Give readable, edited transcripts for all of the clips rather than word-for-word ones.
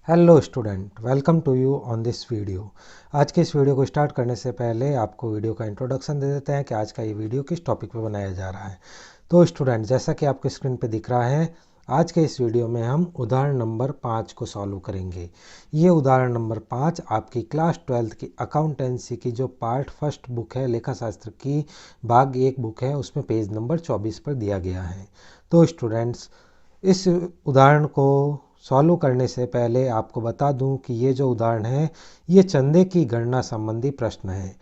Hello student, welcome to you on this video. आज के इस वीडियो को स्टार्ट करने से पहले आपको वीडियो का इंट्रोडक्शन दे देते हैं कि आज का ये वीडियो किस टॉपिक पे बनाया जा रहा है। तो स्टूडेंट, जैसा कि आपको स्क्रीन पे दिख रहा है, आज के इस वीडियो में हम उदाहरण नंबर 5 को सॉल्व करेंगे। ये उदाहरण नंबर 5 आपकी क्लास 12th की अकाउंटेंसी की जो पार्ट फर्स्ट बुक है, लेखा शास्त्र की भाग 1 बुक है, उसमें पेज नंबर 24 पर दिया गया है। तो स्टूडेंट्स, इस उदाहरण को सॉल्व करने से पहले आपको बता दूं कि ये जो उदाहरण है, ये चंदे की गणना संबंधी प्रश्न है।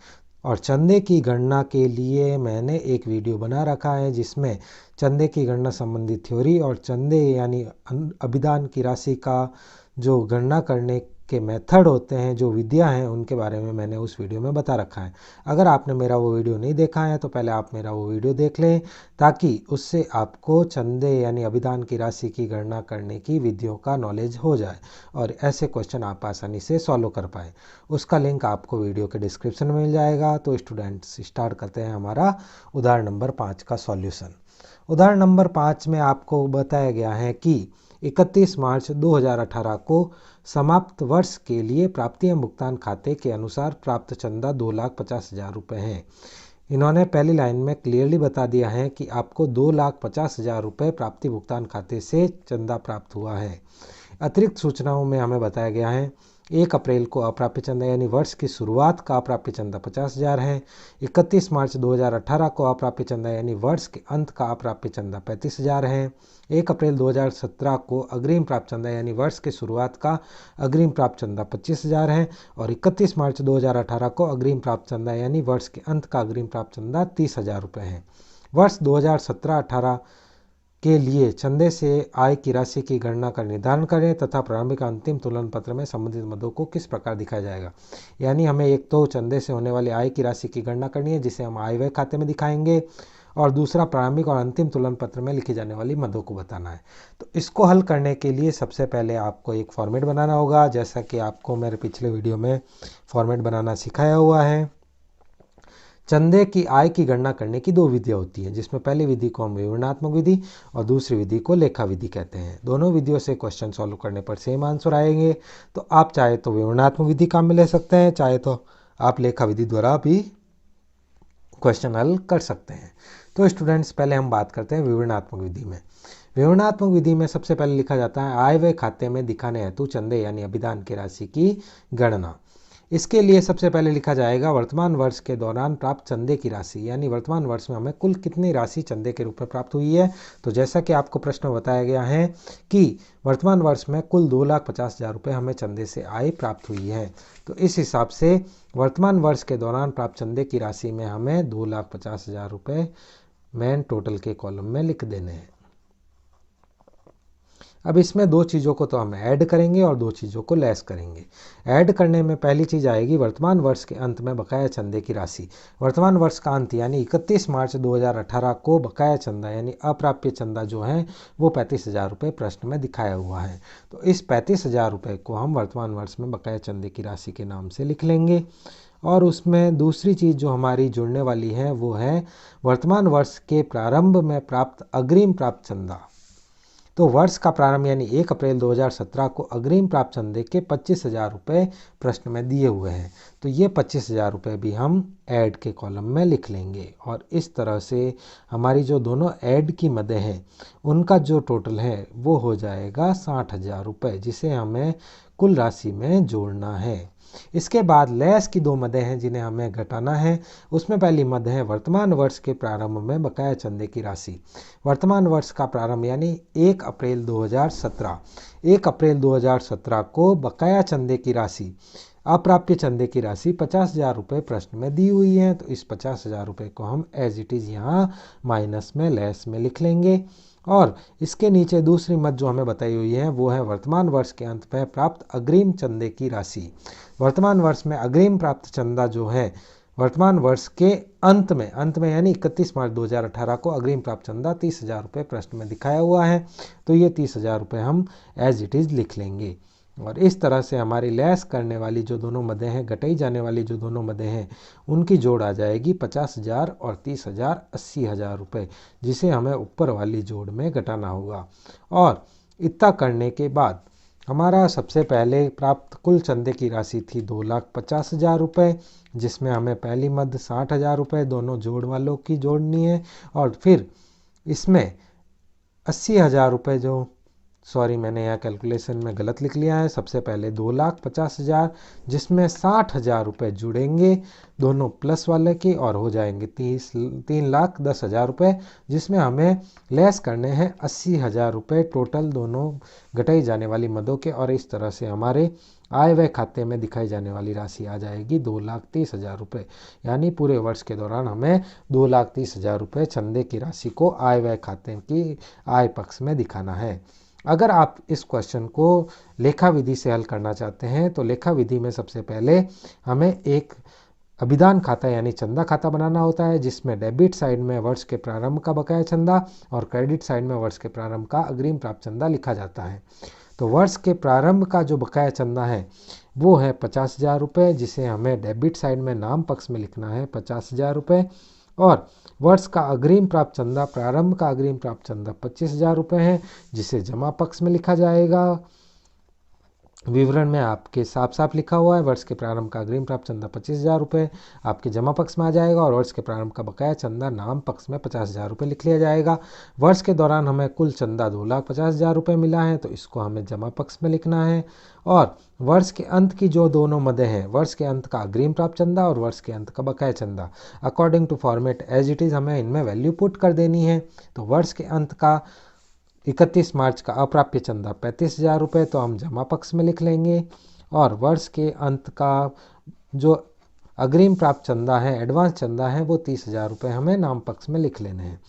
और चंदे की गणना के लिए मैंने एक वीडियो बना रखा है जिसमें चंदे की गणना संबंधी थ्योरी और चंदे यानी अभिदान की राशि का जो गणना करने के मेथड होते हैं, जो विधियां हैं, उनके बारे में मैंने उस वीडियो में बता रखा है। अगर आपने मेरा वो वीडियो नहीं देखा है तो पहले आप मेरा वो वीडियो देख लें, ताकि उससे आपको चंदे यानी अभिदान की राशि की गणना करने की विधियों का नॉलेज हो जाए और ऐसे क्वेश्चन आप आसानी से सॉल्व कर पाएँ। उसका लिंक आपको वीडियो के डिस्क्रिप्शन में मिल जाएगा। तो स्टूडेंट्स, स्टार्ट करते हैं हमारा उदाहरण नंबर 5 का सॉल्यूशन। उदाहरण नंबर 5 में आपको बताया गया है कि 31 मार्च 2018 को समाप्त वर्ष के लिए प्राप्ति एवं भुगतान खाते के अनुसार प्राप्त चंदा 2,50,000 रुपये हैं। इन्होंने पहली लाइन में क्लियरली बता दिया है कि आपको 2,50,000 रुपये प्राप्ति भुगतान खाते से चंदा प्राप्त हुआ है। अतिरिक्त सूचनाओं में हमें बताया गया है 1 अप्रैल को अप्राप्य चंदा यानी वर्ष की शुरुआत का अप्राप्य चंदा 50,000 है। 31 मार्च 2018 को अप्राप्य चंदा यानी वर्ष के अंत का अप्राप्य चंदा 35,000 है। 1 अप्रैल 2017 को अग्रिम प्राप्त चंदा यानी वर्ष की शुरुआत का अग्रिम प्राप्त चंदा 25,000 है। और 31 मार्च 2018 को अग्रिम प्राप्त चंदा यानी वर्ष के अंत का अग्रिम प्राप्त चंदा 30,000 रुपये है। वर्ष 2017-18 के लिए चंदे से आय की राशि की गणना का निर्धारण करें तथा प्रारंभिक अंतिम तुलन पत्र में संबंधित मदों को किस प्रकार दिखाया जाएगा। यानी हमें एक तो चंदे से होने वाली आय की राशि की गणना करनी है, जिसे हम आय व्यय खाते में दिखाएंगे, और दूसरा प्रारंभिक और अंतिम तुलन पत्र में लिखी जाने वाली मदों को बताना है। तो इसको हल करने के लिए सबसे पहले आपको एक फॉर्मेट बनाना होगा, जैसा कि आपको मेरे पिछले वीडियो में फॉर्मेट बनाना सिखाया हुआ है। चंदे की आय की गणना करने की 2 विधियां होती हैं, जिसमें पहली विधि को हम विवरणात्मक विधि और दूसरी विधि को लेखा विधि कहते हैं। दोनों विधियों से क्वेश्चन सॉल्व करने पर सेम आंसर आएंगे। तो आप चाहे तो विवरणात्मक विधि काम में ले सकते हैं, चाहे तो आप लेखा विधि द्वारा भी क्वेश्चन हल कर सकते हैं। तो स्टूडेंट्स, पहले हम बात करते हैं विवरणात्मक विधि में। विवरणात्मक विधि में सबसे पहले लिखा जाता है आय व्यय खाते में दिखाने हेतु चंदे यानी अभिदान की राशि की गणना। इसके लिए सबसे पहले लिखा जाएगा वर्तमान वर्ष के दौरान प्राप्त चंदे की राशि, यानी वर्तमान वर्ष में हमें कुल कितनी राशि चंदे के रूप में प्राप्त हुई है। तो जैसा कि आपको प्रश्न बताया गया है कि वर्तमान वर्ष में कुल 2,50,000 रुपये हमें चंदे से आय प्राप्त हुई है। तो इस हिसाब से वर्तमान वर्ष के दौरान प्राप्त चंदे की राशि में हमें 2,50,000 रुपये मेन टोटल के कॉलम में लिख देने हैं। अब इसमें 2 चीज़ों को तो हम ऐड करेंगे और 2 चीज़ों को लेस करेंगे। ऐड करने में पहली चीज़ आएगी वर्तमान वर्ष के अंत में बकाया चंदे की राशि। वर्तमान वर्ष का अंत यानी 31 मार्च 2018 को बकाया चंदा यानी अप्राप्य चंदा जो है वो 35,000 रुपये प्रश्न में दिखाया हुआ है। तो इस 35,000 रुपये को हम वर्तमान वर्ष में बकाया चंदे की राशि के नाम से लिख लेंगे। और उसमें दूसरी चीज़ जो हमारी जुड़ने वाली है वो है वर्तमान वर्ष के प्रारंभ में प्राप्त अग्रिम प्राप्त चंदा। तो वर्ष का प्रारंभ यानी 1 अप्रैल 2017 को अग्रिम प्राप्त चंदे के 25,000 रुपये प्रश्न में दिए हुए हैं। तो ये 25,000 रुपये भी हम ऐड के कॉलम में लिख लेंगे। और इस तरह से हमारी जो दोनों ऐड की मदें हैं उनका जो टोटल है वो हो जाएगा 60,000 रुपये, जिसे हमें कुल राशि में जोड़ना है। इसके बाद लेस की 2 मदें हैं जिन्हें हमें घटाना है। उसमें पहली मद है वर्तमान वर्ष के प्रारंभ में बकाया चंदे की राशि। वर्तमान वर्ष का प्रारंभ यानी 1 अप्रैल 2017। 1 अप्रैल 2017 को बकाया चंदे की राशि, अप्राप्य चंदे की राशि 50,000 रुपये प्रश्न में दी हुई है। तो इस 50,000 रुपये को हम एज इट इज़ यहाँ माइनस में लेस में लिख लेंगे। और इसके नीचे दूसरी मद जो हमें बताई हुई है वो है वर्तमान वर्ष के अंत में प्राप्त अग्रिम चंदे की राशि। वर्तमान वर्ष में अग्रिम प्राप्त चंदा जो है वर्तमान वर्ष के अंत में यानी 31 मार्च 2018 को अग्रिम प्राप्त चंदा 30,000 रुपये प्रश्न में दिखाया हुआ है। तो ये 30,000 रुपये हम एज इट इज़ लिख लेंगे। और इस तरह से हमारी लेस करने वाली जो दोनों मदें हैं, घटाई जाने वाली जो दोनों मदें हैं, उनकी जोड़ आ जाएगी 50,000 और 30,000 80,000 रुपये, जिसे हमें ऊपर वाली जोड़ में घटाना होगा। और इतना करने के बाद हमारा सबसे पहले प्राप्त कुल चंदे की राशि थी 2,50,000 रुपये, जिसमें हमें पहली मद 60,000 रुपये दोनों जोड़ वालों की जोड़नी है, और फिर इसमें 80,000 रुपये मैंने यहाँ कैलकुलेशन में गलत लिख लिया है। सबसे पहले 2,50,000, जिसमें 60,000 रुपये जुड़ेंगे दोनों प्लस वाले की, और हो जाएंगे 3,10,000 रुपये, जिसमें हमें लेस करने हैं 80,000 रुपये टोटल दोनों घटाई जाने वाली मदों के। और इस तरह से हमारे आय व्यय खाते में दिखाई जाने वाली राशि आ जाएगी 2,30,000 रुपये। यानी पूरे वर्ष के दौरान हमें 2,30,000 रुपये चंदे की राशि को आय व्यय खाते की आय पक्ष में दिखाना है। अगर आप इस क्वेश्चन को लेखा विधि से हल करना चाहते हैं तो लेखा विधि में सबसे पहले हमें एक अभिदान खाता यानी चंदा खाता बनाना होता है, जिसमें डेबिट साइड में वर्ष के प्रारंभ का बकाया चंदा और क्रेडिट साइड में वर्ष के प्रारंभ का अग्रिम प्राप्त चंदा लिखा जाता है। तो वर्ष के प्रारंभ का जो बकाया चंदा है वो है 50,000 रुपये, जिसे हमें डेबिट साइड में नाम पक्ष में लिखना है 50,000 रुपये। और वर्ष का अग्रिम प्राप्त चंदा, प्रारंभ का अग्रिम प्राप्त चंदा 25,000 रुपये है, जिसे जमा पक्ष में लिखा जाएगा। विवरण में आपके साफ साफ लिखा हुआ है वर्ष के प्रारंभ का अग्रिम प्राप्त चंदा 25,000 रुपये आपके जमा पक्ष में आ जाएगा, और वर्ष के प्रारंभ का बकाया चंदा नाम पक्ष में 50,000 रुपये लिख लिया जाएगा। वर्ष के दौरान हमें कुल चंदा 2,50,000 रुपये मिला है, तो इसको हमें जमा पक्ष में लिखना है। और वर्ष के अंत की जो दोनों मदें हैं, वर्ष के अंत का अग्रिम प्राप्त चंदा और वर्ष के अंत का बकाया चंदा, according to format as it is हमें इनमें वैल्यू पुट कर देनी है। तो वर्ष के अंत का 31 मार्च का अप्राप्य चंदा 35,000 रुपये, तो हम जमा पक्ष में लिख लेंगे। और वर्ष के अंत का जो अग्रिम प्राप्त चंदा है, एडवांस चंदा है, वो 30,000 रुपये हमें नाम पक्ष में लिख लेने हैं।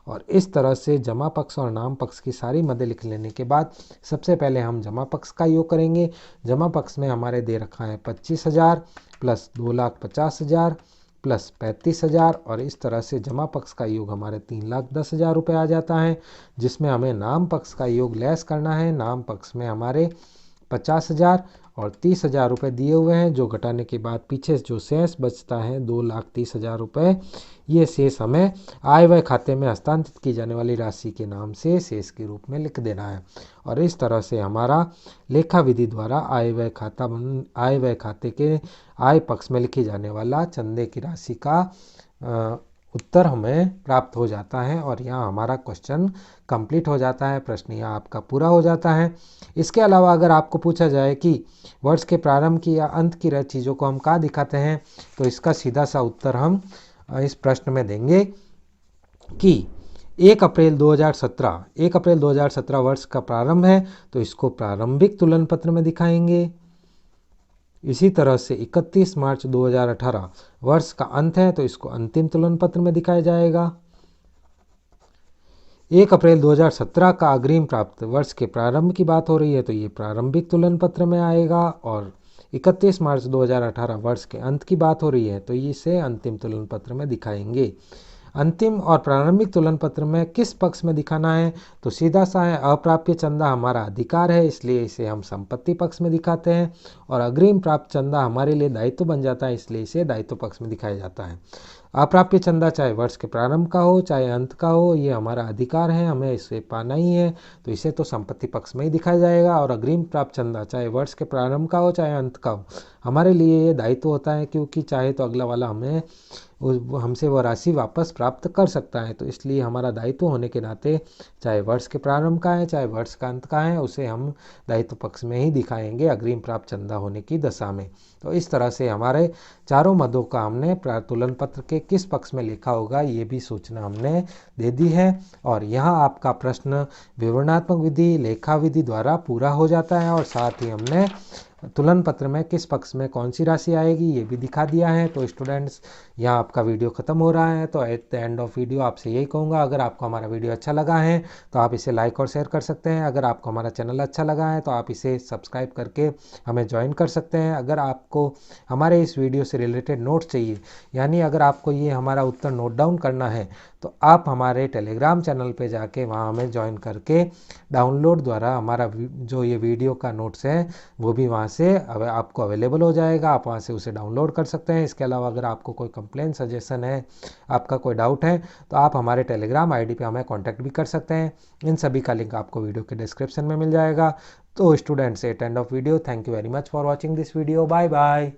और इस तरह से जमा पक्ष और नाम पक्ष की सारी मदें लिख लेने के बाद सबसे पहले हम जमा पक्ष का योग करेंगे। जमा पक्ष में हमारे दे रखा है 25,000 प्लस 2,50,000 प्लस 35,000, और इस तरह से जमा पक्ष का योग हमारे 3,10,000 रुपये आ जाता है, जिसमें हमें नाम पक्ष का योग लेस करना है। नाम पक्ष में हमारे 50,000 और 30,000 रुपये दिए हुए हैं, जो घटाने के बाद पीछे जो शेष बचता है 2,30,000 रुपये, ये शेष हमें आय व्यय खाते में हस्तांतरित की जाने वाली राशि के नाम से शेष के रूप में लिख देना है। और इस तरह से हमारा लेखा विधि द्वारा आय व्यय खाते के आय पक्ष में लिखी जाने वाला चंदे की राशि का उत्तर हमें प्राप्त हो जाता है, और यहाँ हमारा क्वेश्चन कंप्लीट हो जाता है, प्रश्न यहाँ आपका पूरा हो जाता है। इसके अलावा अगर आपको पूछा जाए कि वर्ष के प्रारंभ की या अंत की चीज़ों को हम कहाँ दिखाते हैं, तो इसका सीधा सा उत्तर हम इस प्रश्न में देंगे कि 1 अप्रैल 2017 वर्ष का प्रारंभ है, तो इसको प्रारंभिक तुलन पत्र में दिखाएंगे। इसी तरह से 31 मार्च 2018 वर्ष का अंत है, तो इसको अंतिम तुलन पत्र में दिखाया जाएगा। 1 अप्रैल 2017 का अग्रिम प्राप्त वर्ष के प्रारंभ की बात हो रही है, तो ये प्रारंभिक तुलन पत्र में आएगा। और 31 मार्च 2018 वर्ष के अंत की बात हो रही है, तो इसे अंतिम तुलन पत्र में दिखाएंगे। अंतिम और प्रारंभिक तुलन पत्र में किस पक्ष में दिखाना है, तो सीधा सा है अप्राप्य चंदा हमारा अधिकार है, इसलिए इसे हम संपत्ति पक्ष में दिखाते हैं। और अग्रिम प्राप्त चंदा हमारे लिए दायित्व बन जाता है, इसलिए इसे दायित्व पक्ष में दिखाया जाता है। अप्राप्य चंदा चाहे वर्ष के प्रारंभ का हो चाहे अंत का हो, ये हमारा अधिकार है, हमें इसे पाना ही है, तो इसे तो संपत्ति पक्ष में ही दिखाया जाएगा। और अग्रिम प्राप्त चंदा चाहे वर्ष के प्रारंभ का हो चाहे अंत का हो, हमारे लिए ये दायित्व होता है, क्योंकि चाहे तो अगला वाला हमसे वह राशि वापस प्राप्त कर सकता है, तो इसलिए हमारा दायित्व होने के नाते चाहे वर्ष के प्रारंभ का है चाहे वर्ष का अंत का है, उसे हम दायित्व पक्ष में ही दिखाएंगे अग्रिम प्राप्त चंदा होने की दशा में। तो इस तरह से हमारे चारों मदों का हमने तुलन पत्र के किस पक्ष में लिखा होगा ये भी सूचना हमने दे दी है। और यहाँ आपका प्रश्न विवरणात्मक विधि लेखा विधि द्वारा पूरा हो जाता है, और साथ ही हमने तुलन पत्र में किस पक्ष में कौन सी राशि आएगी ये भी दिखा दिया है। तो स्टूडेंट्स, यहाँ आपका वीडियो ख़त्म हो रहा है, तो at the end of video आपसे यही कहूँगा, अगर आपको हमारा वीडियो अच्छा लगा है तो आप इसे लाइक और शेयर कर सकते हैं। अगर आपको हमारा चैनल अच्छा लगा है तो आप इसे सब्सक्राइब करके हमें ज्वाइन कर सकते हैं। अगर आपको हमारे इस वीडियो से रिलेटेड नोट्स चाहिए, यानी अगर आपको ये हमारा उत्तर नोट डाउन करना है, तो आप हमारे टेलीग्राम चैनल पे जाके वहाँ हमें ज्वाइन करके डाउनलोड द्वारा हमारा जो ये वीडियो का नोट्स है वो भी वहाँ से आपको अवेलेबल हो जाएगा, आप वहाँ से उसे डाउनलोड कर सकते हैं। इसके अलावा अगर आपको कोई कंप्लेन सजेशन है, आपका कोई डाउट है, तो आप हमारे टेलीग्राम आईडी पे हमें कांटेक्ट भी कर सकते हैं। इन सभी का लिंक आपको वीडियो के डिस्क्रिप्शन में मिल जाएगा। तो students, at end of video, thank you very much for watching this video, bye bye.